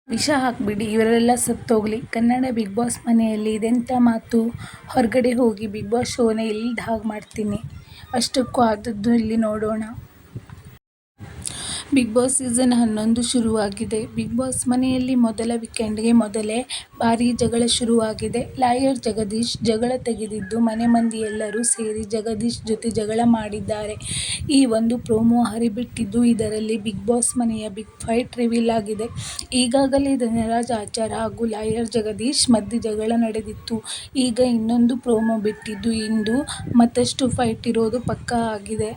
ವಿಷ ಹಾಕ್ಬಿಡಿ, ಇವರೆಲ್ಲ ಸತ್ತೋಗ್ಲಿ. ಕನ್ನಡ ಬಿಗ್ ಬಾಸ್ ಮನೆಯಲ್ಲಿ ಇದೆಂಥ ಮಾತು? ಹೊರಗಡೆ ಹೋಗಿ ಬಿಗ್ ಬಾಸ್ ಶೋನೇ ಇಲ್ದ ಹಾಗೆ ಮಾಡ್ತೀನಿ. ಅಷ್ಟಕ್ಕೂ ಆದದ್ದು ಇಲ್ಲಿ ನೋಡೋಣ. ಬಿಗ್ ಬಾಸ್ ಸೀಸನ್ 11 ಶುರುವಾಗಿದೆ. ಬಿಗ್ ಬಾಸ್ ಮನೆಯಲ್ಲಿ ಮೊದಲ ವೀಕೆಂಡ್ಗೆ ಮೊದಲೇ ಭಾರೀ ಜಗಳ ಶುರುವಾಗಿದೆ. ಲಾಯರ್ ಜಗದೀಶ್ ಜಗಳ ತೆಗೆದಿದ್ದು ಮನೆ ಮಂದಿ ಎಲ್ಲರೂ ಸೇರಿ ಜಗದೀಶ್ ಜೊತೆ ಜಗಳ ಮಾಡಿದ್ದಾರೆ. ಈ ಒಂದು ಪ್ರೋಮೋ ಹರಿಬಿಟ್ಟಿದ್ದು ಇದರಲ್ಲಿ ಬಿಗ್ ಬಾಸ್ ಮನೆಯ ಬಿಗ್ ಫೈಟ್ ರಿವೀಲ್ ಆಗಿದೆ. ಈಗಾಗಲೇ ಧನರಾಜ್ ಆಚಾರ್ ಹಾಗೂ ಲಾಯರ್ ಜಗದೀಶ್ ಮಧ್ಯೆ ಜಗಳ ನಡೆದಿತ್ತು. ಈಗ ಇನ್ನೊಂದು ಪ್ರೋಮೋ ಬಿಟ್ಟಿದ್ದು ಇಂದು ಮತ್ತಷ್ಟು ಫೈಟ್ ಇರೋದು ಪಕ್ಕಾ ಆಗಿದೆ.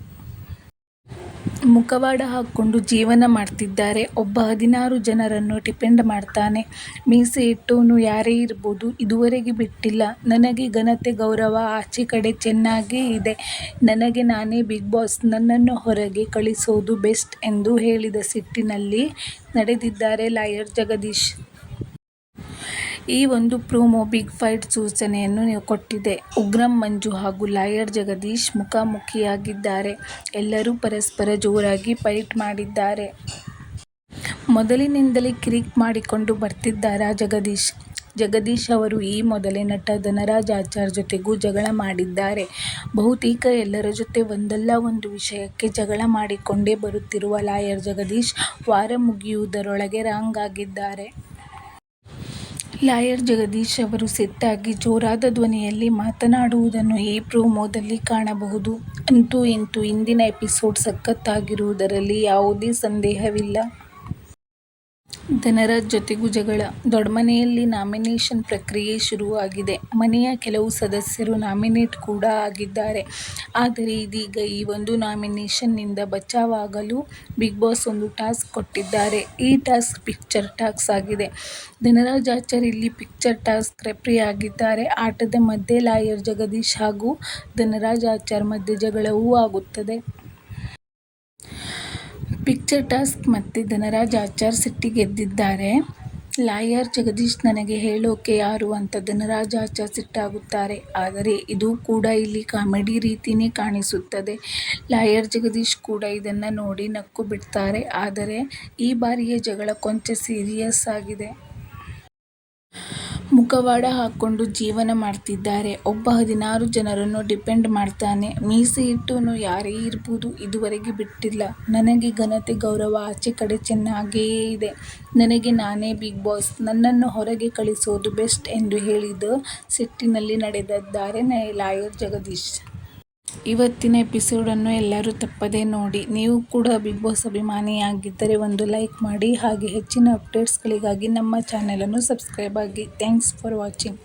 ಮುಖವಾಡ ಹಾಕ್ಕೊಂಡು ಜೀವನ ಮಾಡ್ತಿದ್ದಾರೆ. ಒಬ್ಬ 16 ಜನರನ್ನು ಡಿಪೆಂಡ್ ಮಾಡ್ತಾನೆ. ಮೀಸೆ ಇಟ್ಟೋನು ಯಾರೇ ಇರ್ಬೋದು, ಇದುವರೆಗೆ ಬಿಟ್ಟಿಲ್ಲ. ನನಗೆ ಘನತೆ ಗೌರವ ಆಚೆ ಕಡೆ ಚೆನ್ನಾಗೇ ಇದೆ. ನನಗೆ ನಾನೇ ಬಿಗ್ ಬಾಸ್, ನನ್ನನ್ನು ಹೊರಗೆ ಕಳಿಸೋದು ಬೆಸ್ಟ್ ಎಂದು ಹೇಳಿದ ಸಿಟ್ಟಿನಲ್ಲಿ ನಡೆದಿದ್ದಾರೆ ಲಾಯರ್ ಜಗದೀಶ್. ಈ ಒಂದು ಪ್ರೋಮೋ ಬಿಗ್ ಫೈಟ್ ಸೂಚನೆಯನ್ನು ಕೊಟ್ಟಿದೆ. ಉಗ್ರಂ ಮಂಜು ಹಾಗೂ ಲಾಯರ್ ಜಗದೀಶ್ ಮುಖಾಮುಖಿಯಾಗಿದ್ದಾರೆ. ಎಲ್ಲರೂ ಪರಸ್ಪರ ಜೋರಾಗಿ ಫೈಟ್ ಮಾಡಿದ್ದಾರೆ. ಮೊದಲಿನಿಂದಲೇ ಕಿರಿಕ್ ಮಾಡಿಕೊಂಡು ಬರ್ತಿದ್ದಾರಾ ಜಗದೀಶ್? ಜಗದೀಶ್ ಅವರು ಈ ಮೊದಲೇ ನಟ ಧನರಾಜ್ ಆಚಾರ್ ಜೊತೆಗೂ ಜಗಳ ಮಾಡಿದ್ದಾರೆ. ಬಹುತೇಕ ಎಲ್ಲರ ಜೊತೆ ಒಂದಲ್ಲ ಒಂದು ವಿಷಯಕ್ಕೆ ಜಗಳ ಮಾಡಿಕೊಂಡೇ ಬರುತ್ತಿರುವ ಲಾಯರ್ ಜಗದೀಶ್ ವಾರ ಮುಗಿಯುವುದರೊಳಗೆ ರಾಂಗ್ ಆಗಿದ್ದಾರೆ. ಲಾಯರ್ ಜಗದೀಶ್ ಅವರು ಸಿಟ್ಟಾಗಿ ಜೋರಾದ ಧ್ವನಿಯಲ್ಲಿ ಮಾತನಾಡುವುದನ್ನು ಈ ಪ್ರೋಮೋದಲ್ಲಿ ಕಾಣಬಹುದು. ಅಂತೂ ಇಂತೂ ಇಂದಿನ ಎಪಿಸೋಡ್ ಸಖತ್ತಾಗಿರುವುದರಲ್ಲಿ ಯಾವುದೇ ಸಂದೇಹವಿಲ್ಲ. ಧನರಾಜ್ ಜೊತೆಗೂ ಜಗಳ. ದೊಡ್ಡಮನೆಯಲ್ಲಿ ನಾಮಿನೇಷನ್ ಪ್ರಕ್ರಿಯೆ ಶುರುವಾಗಿದೆ. ಮನೆಯ ಕೆಲವು ಸದಸ್ಯರು ನಾಮಿನೇಟ್ ಕೂಡ ಆಗಿದ್ದಾರೆ. ಆದರೆ ಇದೀಗ ಈ ಒಂದು ನಾಮಿನೇಷನ್ನಿಂದ ಬಚಾವಾಗಲು ಬಿಗ್ ಬಾಸ್ ಒಂದು ಟಾಸ್ಕ್ ಕೊಟ್ಟಿದ್ದಾರೆ. ಈ ಟಾಸ್ಕ್ ಪಿಕ್ಚರ್ ಟಾಸ್ಕ್ ಆಗಿದೆ. ಧನರಾಜ್ ಆಚಾರ್ ಇಲ್ಲಿ ಪಿಕ್ಚರ್ ಟಾಸ್ಕ್ ರೆಫ್ರಿ ಆಗಿದ್ದಾರೆ. ಆಟದ ಮಧ್ಯೆ ಲಾಯರ್ ಜಗದೀಶ್ ಹಾಗೂ ಧನರಾಜ್ ಆಚಾರ್ ಮಧ್ಯೆ ಜಗಳವೂ ಆಗುತ್ತದೆ. ಪಿಕ್ಚರ್ ಟಾಸ್ಕ್ ಮತ್ತೆ ಧನರಾಜ್ ಆಚಾರ್ ಸಿಟ್ಟಿಗೆದ್ದಿದ್ದಾರೆ. ಲಾಯರ್ ಜಗದೀಶ್ ನನಗೆ ಹೇಳೋಕೆ ಯಾರು ಅಂತ ಧನರಾಜ್ ಆಚಾರ್ ಸಿಟ್ಟಾಗುತ್ತಾರೆ. ಆದರೆ ಇದು ಕೂಡ ಇಲ್ಲಿ ಕಾಮಿಡಿ ರೀತಿನೇ ಕಾಣಿಸುತ್ತದೆ. ಲಾಯರ್ ಜಗದೀಶ್ ಕೂಡ ಇದನ್ನ ನೋಡಿ ನಕ್ಕು ಬಿಡ್ತಾರೆ. ಆದರೆ ಈ ಬಾರಿಯ ಜಗಳ ಕೊಂಚ ಸೀರಿಯಸ್ ಆಗಿದೆ. ಮುಖವಾಡ ಹಾಕ್ಕೊಂಡು ಜೀವನ ಮಾಡ್ತಿದ್ದಾರೆ. ಒಬ್ಬ 16 ಜನರನ್ನು ಡಿಪೆಂಡ್ ಮಾಡ್ತಾನೆ. ಮೀಸೆ ಇಟ್ಟೋನು ಯಾರೇ ಇರ್ಬೋದು, ಇದುವರೆಗೆ ಬಿಟ್ಟಿಲ್ಲ. ನನಗೆ ಘನತೆ ಗೌರವ ಆಚೆ ಕಡೆ ಚೆನ್ನಾಗೇ ಇದೆ. ನನಗೆ ನಾನೇ ಬಿಗ್ ಬಾಸ್, ನನ್ನನ್ನು ಹೊರಗೆ ಕಳಿಸೋದು ಬೆಸ್ಟ್ ಎಂದು ಹೇಳಿದ ಸಿಟ್ಟಿನಲ್ಲಿ ನಡೆದಿದ್ದಾರೆ ಲಾಯರ್ ಜಗದೀಶ್. ಇವತ್ತಿನ ಎಪಿಸೋಡನ್ನು ಎಲ್ಲರೂ ತಪ್ಪದೇ ನೋಡಿ. ನೀವು ಕೂಡ ಬಿಗ್ ಬಾಸ್ ಅಭಿಮಾನಿಯಾಗಿದ್ದರೆ ಒಂದು ಲೈಕ್ ಮಾಡಿ. ಹಾಗೆ ಹೆಚ್ಚಿನ ಅಪ್ಡೇಟ್ಸ್ಗಳಿಗಾಗಿ ನಮ್ಮ ಚಾನೆಲನ್ನು ಸಬ್ಸ್ಕ್ರೈಬ್ ಆಗಿ. Thanks for watching.